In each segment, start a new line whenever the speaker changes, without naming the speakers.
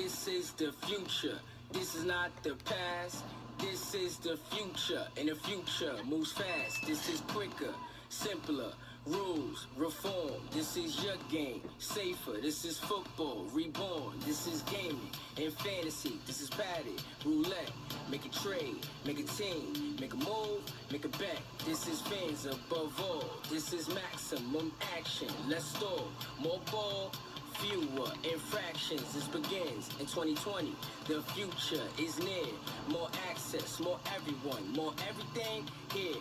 This is the future. This is not the past. This is the future. And the future moves fast. This is quicker, simpler. Rules, reform, this is your game. Safer, this is football, reborn. This is gaming and fantasy. This is batting, roulette. Make a trade, make a team, make a move, make a bet. This is fans above all. This is maximum action. Let's stall, more ball, fewer infractions. This begins in 2020. The future is near. More access, more everyone, more everything here.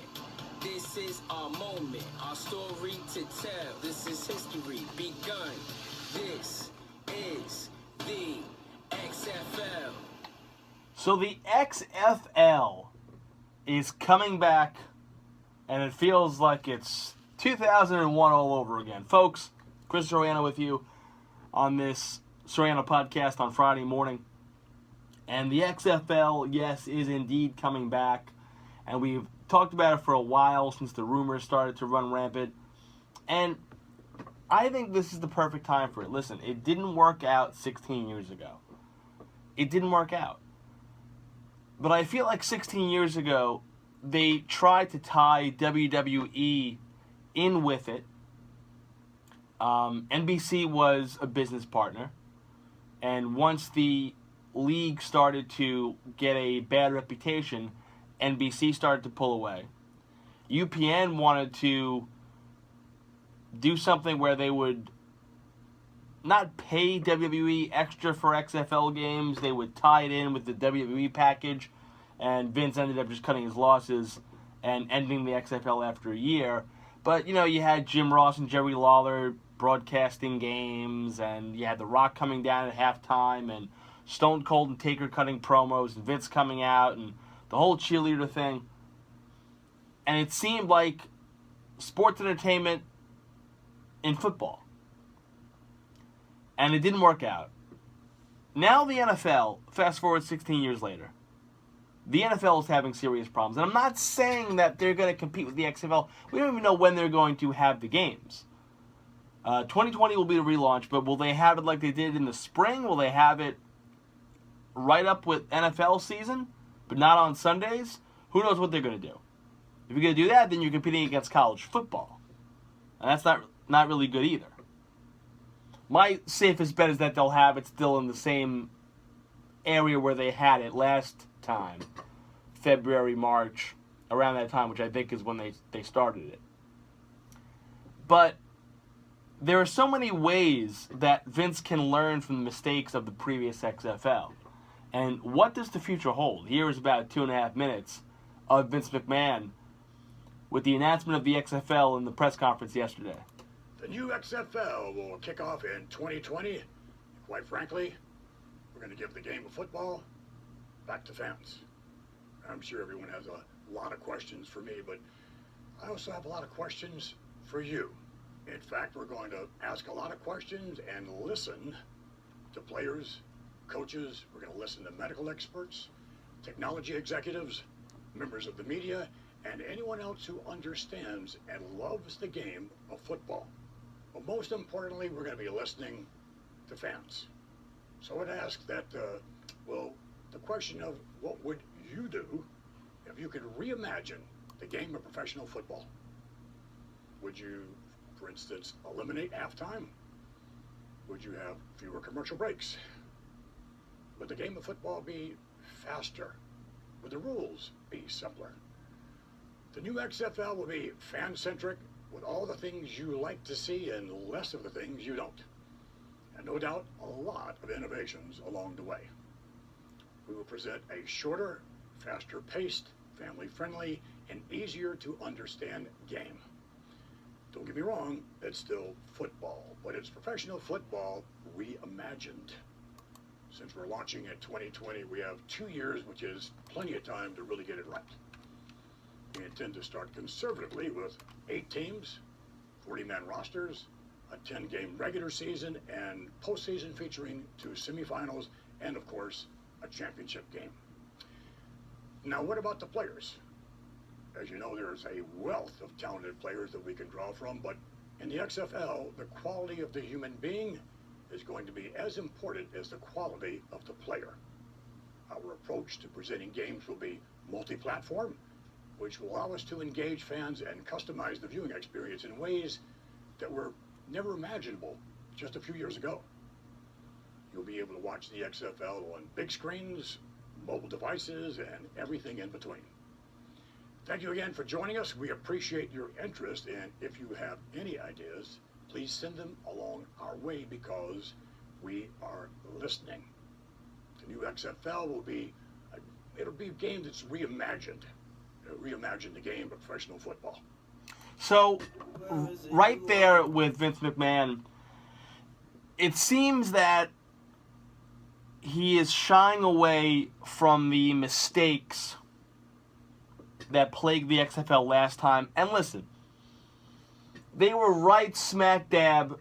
This is our moment, our story to tell. This is history begun. This is the XFL.
So the XFL is coming back, and it feels like it's 2001 all over again. Folks, Chris Soriano with you on this Soriano podcast on Friday morning. And the XFL, yes, is indeed coming back. And we've talked about it for a while since the rumors started to run rampant. And I think this is the perfect time for it. Listen, it didn't work out 16 years ago. It didn't work out. But I feel like 16 years ago, they tried to tie WWE in with it. NBC was a business partner. And once the league started to get a bad reputation, NBC started to pull away. UPN wanted to do something where they would not pay WWE extra for XFL games. They would tie it in with the WWE package. And Vince ended up just cutting his losses and ending the XFL after a year. But, you had Jim Ross and Jerry Lawler broadcasting games. And you had The Rock coming down at halftime. And Stone Cold and Taker cutting promos. And Vince coming out. And the whole cheerleader thing. And it seemed like sports entertainment in football. And it didn't work out. Now the NFL, fast forward 16 years later, the NFL is having serious problems. And I'm not saying that they're going to compete with the XFL. We don't even know when they're going to have the games. 2020 will be the relaunch, but will they have it like they did in the spring? Will they have it right up with NFL season, but not on Sundays? Who knows what they're going to do? If you're going to do that, then you're competing against college football. And that's not really good either. My safest bet is that they'll have it still in the same area where they had it last time. February, March, around that time, which I think is when they started it. But there are so many ways that Vince can learn from the mistakes of the previous XFL. And what does the future hold? Here is about 2.5 minutes of Vince McMahon with the announcement of the XFL in the press conference yesterday.
The new XFL will kick off in 2020. Quite frankly, we're going to give the game of football back to fans. I'm sure everyone has a lot of questions for me, but I also have a lot of questions for you. In fact, we're going to ask a lot of questions and listen to players, coaches. We're going to listen to medical experts, technology executives, members of the media, and anyone else who understands and loves the game of football. But most importantly, we're going to be listening to fans. So I'd ask that, the question of what would you do if you could reimagine the game of professional football? Would you, for instance, eliminate halftime? Would you have fewer commercial breaks? Would the game of football be faster? Would the rules be simpler? The new XFL will be fan-centric, with all the things you like to see and less of the things you don't. And no doubt, a lot of innovations along the way. We will present a shorter, faster-paced, family-friendly, and easier-to-understand game. Don't get me wrong, it's still football, but it's professional football reimagined. Since we're launching in 2020, we have 2 years, which is plenty of time to really get it right. We intend to start conservatively with 8 teams, 40-man rosters, a 10-game regular season, and postseason featuring 2 semifinals, and of course, a championship game. Now, what about the players? As you know, there's a wealth of talented players that we can draw from, but in the XFL, the quality of the human being is going to be as important as the quality of the player. Our approach to presenting games will be multi-platform, which will allow us to engage fans and customize the viewing experience in ways that were never imaginable just a few years ago. You'll be able to watch the XFL on big screens, mobile devices, and everything in between. Thank you again for joining us. We appreciate your interest, and if you have any ideas, please send them along our way because we are listening. The new XFL it'll be a game that's reimagined. Reimagine the game of professional football.
So, right there with Vince McMahon, it seems that he is shying away from the mistakes that plagued the XFL last time. And listen, they were right smack dab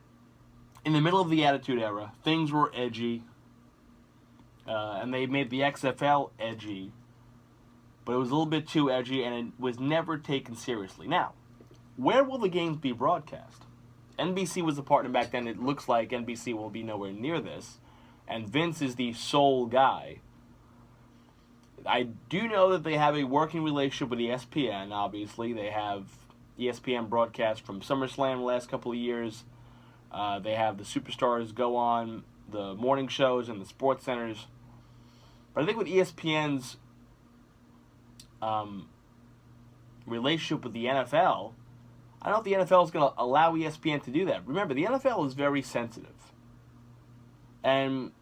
in the middle of the Attitude Era. Things were edgy, and they made the XFL edgy, but it was a little bit too edgy, and it was never taken seriously. Now, where will the games be broadcast? NBC was the partner back then. It looks like NBC will be nowhere near this, and Vince is the sole guy. I do know that they have a working relationship with ESPN, obviously. They have ESPN broadcast from SummerSlam the last couple of years. They have the superstars go on the morning shows and the sports centers. But I think with ESPN's relationship with the NFL, I don't know if the NFL is going to allow ESPN to do that. Remember, the NFL is very sensitive. And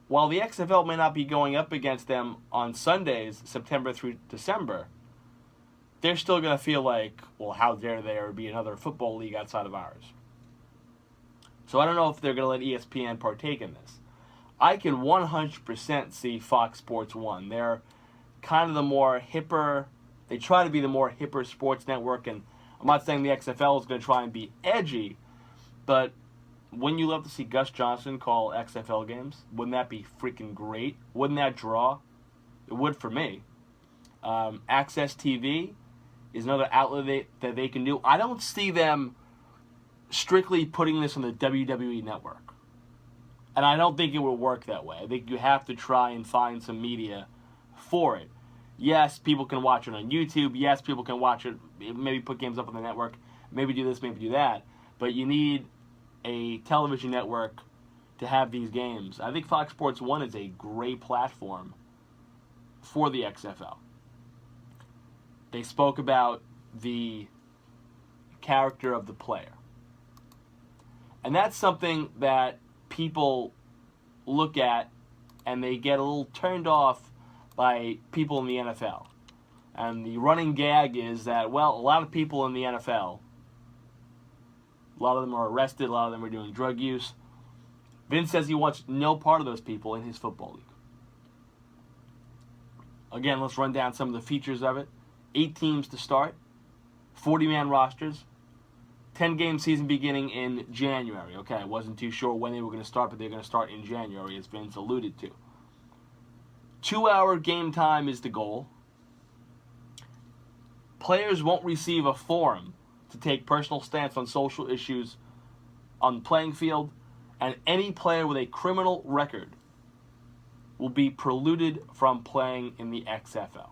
while the XFL may not be going up against them on Sundays, September through December, they're still going to feel like, well, how dare there be another football league outside of ours? So I don't know if they're going to let ESPN partake in this. I can 100% see Fox Sports 1. They're kind of the more hipper, they try to be the more hipper sports network, and I'm not saying the XFL is going to try and be edgy, but wouldn't you love to see Gus Johnson call XFL games? Wouldn't that be freaking great? Wouldn't that draw? It would for me. Access TV is another outlet that they can do. I don't see them strictly putting this on the WWE network. And I don't think it would work that way. I think you have to try and find some media for it. Yes, people can watch it on YouTube. Yes, people can watch it, maybe put games up on the network. Maybe do this, maybe do that. But you need a television network to have these games. I think Fox Sports 1 is a great platform for the XFL. They spoke about the character of the player. And that's something that people look at and they get a little turned off by people in the NFL. And the running gag is that, well, a lot of people in the NFL, a lot of them are arrested, a lot of them are doing drug use. Vince says he wants no part of those people in his football league. Again, let's run down some of the features of it. 8 teams to start, 40-man rosters, 10-game season beginning in January. Okay, I wasn't too sure when they were going to start, but they're going to start in January, as Vince alluded to. 2-hour game time is the goal. Players won't receive a forum to take personal stance on social issues on the playing field, and any player with a criminal record will be precluded from playing in the XFL.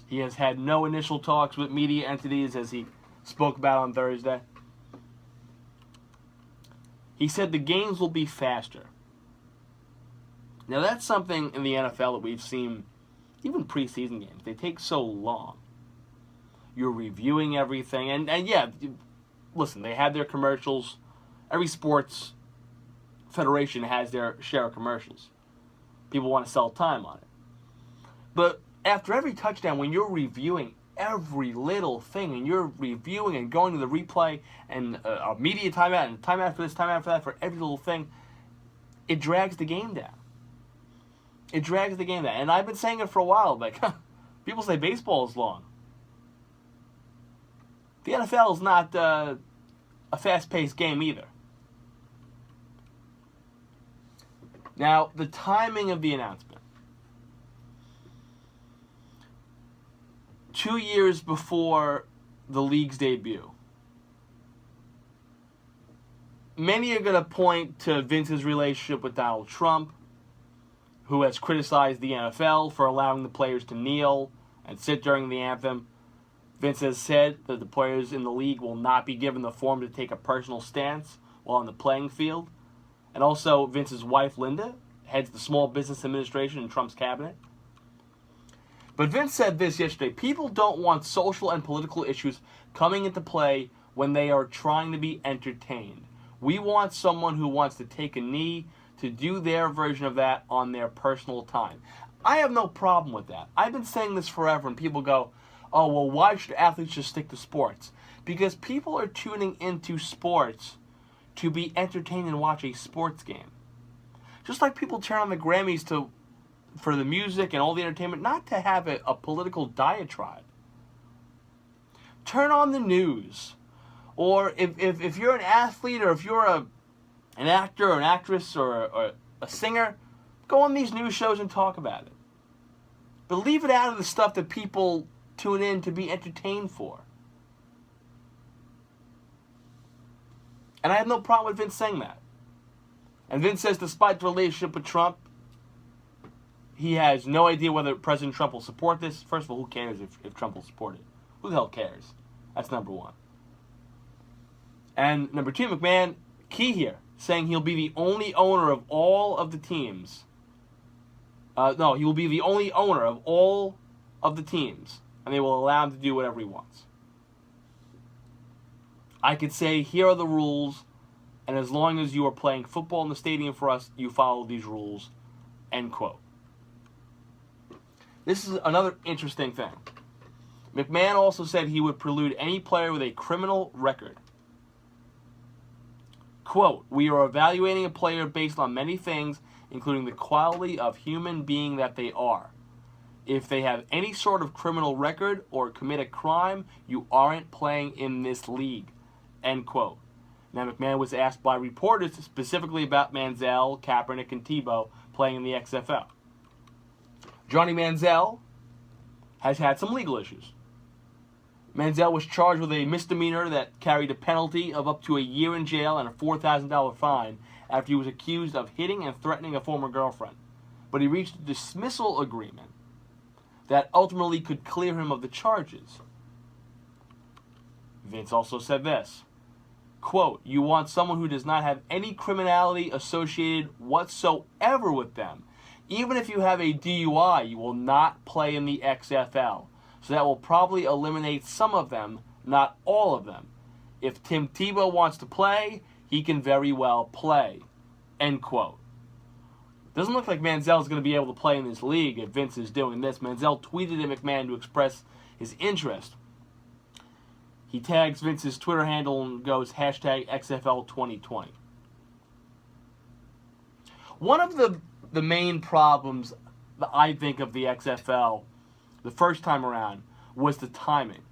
He has had no initial talks with media entities, as he spoke about on Thursday. He said the games will be faster. Now, that's something in the NFL that we've seen, even preseason games. They take so long. You're reviewing everything. And yeah, listen, they have their commercials. Every sports federation has their share of commercials. People want to sell time on it. But after every touchdown, when you're reviewing every little thing, and you're reviewing and going to the replay and a media timeout and timeout for this, timeout for that, for every little thing, it drags the game down. It drags the game down. And I've been saying it for a while, like, people say baseball is long. The NFL is not a fast-paced game either. Now, the timing of the announcement. 2 years before the league's debut, many are going to point to Vince's relationship with Donald Trump, who has criticized the NFL for allowing the players to kneel and sit during the anthem. Vince has said that the players in the league will not be given the forum to take a personal stance while on the playing field. And also, Vince's wife, Linda, heads the Small Business Administration in Trump's cabinet. But Vince said this yesterday: people don't want social and political issues coming into play when they are trying to be entertained. We want someone who wants to take a knee to do their version of that on their personal time. I have no problem with that. I've been saying this forever, and people go, oh, well, why should athletes just stick to sports? Because people are tuning into sports to be entertained and watch a sports game. Just like people turn on the Grammys for the music and all the entertainment, not to have a political diatribe. Turn on the news. Or if you're an athlete, or if you're an actor or an actress or a singer, go on these news shows and talk about it. But leave it out of the stuff that people tune in to be entertained for. And I have no problem with Vince saying that. And Vince says despite the relationship with Trump, he has no idea whether President Trump will support this. First of all, who cares if Trump will support it? Who the hell cares? That's number one. And number two, McMahon, key here, saying he'll be the only owner of all of the teams. No, he will be the only owner of all of the teams, and they will allow him to do whatever he wants. I could say, here are the rules, and as long as you are playing football in the stadium for us, you follow these rules, end quote. This is another interesting thing. McMahon also said he would prelude any player with a criminal record. Quote, we are evaluating a player based on many things, including the quality of human being that they are. If they have any sort of criminal record or commit a crime, you aren't playing in this league, end quote. Now, McMahon was asked by reporters specifically about Manziel, Kaepernick, and Tebow playing in the XFL. Johnny Manziel has had some legal issues. Manziel was charged with a misdemeanor that carried a penalty of up to a year in jail and a $4,000 fine after he was accused of hitting and threatening a former girlfriend. But he reached a dismissal agreement that ultimately could clear him of the charges. Vince also said this, quote, you want someone who does not have any criminality associated whatsoever with them. Even if you have a DUI, you will not play in the XFL. So that will probably eliminate some of them, not all of them. If Tim Tebow wants to play, he can very well play. End quote. Doesn't look like Manziel is going to be able to play in this league if Vince is doing this. Manziel tweeted at McMahon to express his interest. He tags Vince's Twitter handle and goes hashtag XFL 2020. One of the main problems that I think of the XFL the first time around was the timing.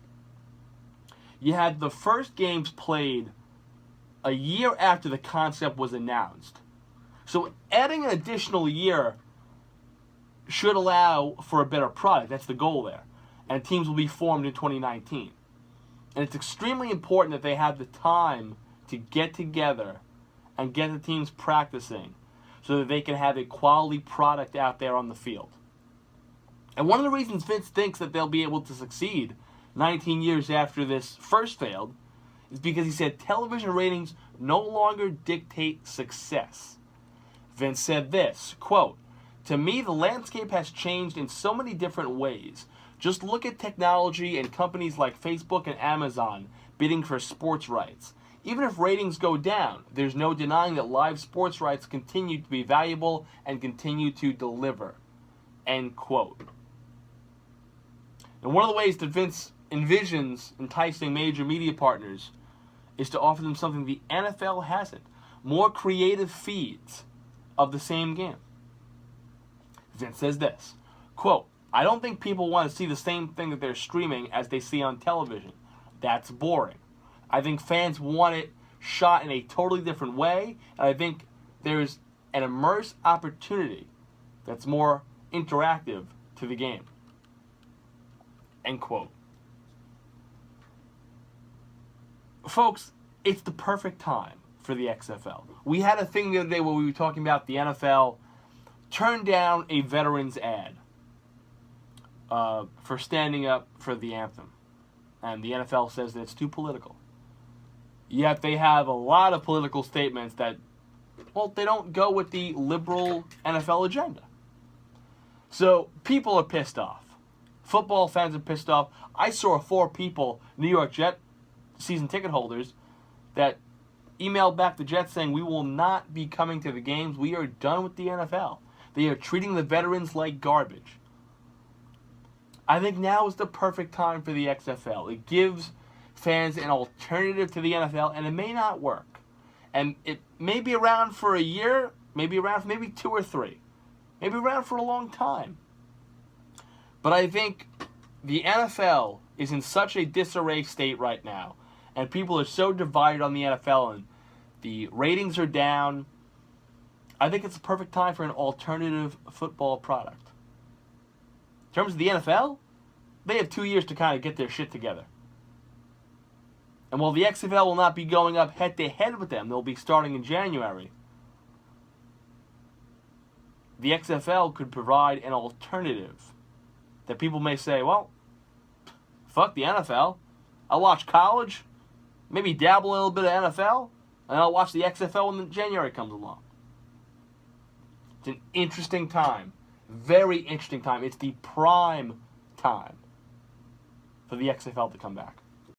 You had the first games played a year after the concept was announced. So adding an additional year should allow for a better product. That's the goal there. And teams will be formed in 2019. And it's extremely important that they have the time to get together and get the teams practicing so that they can have a quality product out there on the field. And one of the reasons Vince thinks that they'll be able to succeed 19 years after this first failed is because he said television ratings no longer dictate success. Vince said this, quote, to me, the landscape has changed in so many different ways. Just look at technology and companies like Facebook and Amazon bidding for sports rights. Even if ratings go down, there's no denying that live sports rights continue to be valuable and continue to deliver. End quote. And one of the ways that Vince envisions enticing major media partners is to offer them something the NFL hasn't. More creative feeds of the same game. Vince says this, quote, I don't think people want to see the same thing that they're streaming as they see on television. That's boring. I think fans want it shot in a totally different way, and I think there's an immersive opportunity that's more interactive to the game. End quote. Folks, it's the perfect time for the XFL. We had a thing the other day where we were talking about the NFL turned down a veterans ad for standing up for the anthem. And the NFL says that it's too political. Yet they have a lot of political statements that, well, they don't go with the liberal NFL agenda. So people are pissed off. Football fans are pissed off. I saw 4 people, New York Jet season ticket holders, that emailed back the Jets saying, we will not be coming to the games. We are done with the NFL. They are treating the veterans like garbage. I think now is the perfect time for the XFL. It gives fans an alternative to the NFL, and it may not work. And it may be around for a year, maybe around for maybe 2 or 3. Maybe around for a long time. But I think the NFL is in such a disarray state right now, and people are so divided on the NFL, and the ratings are down. I think it's the perfect time for an alternative football product. In terms of the NFL, they have 2 years to kind of get their shit together. And while the XFL will not be going up head-to-head with them, they'll be starting in January, the XFL could provide an alternative that people may say, well, fuck the NFL. I'll watch college, maybe dabble a little bit of NFL, and I'll watch the XFL when January comes along. It's an interesting time. Very interesting time. It's the prime time for the XFL to come back.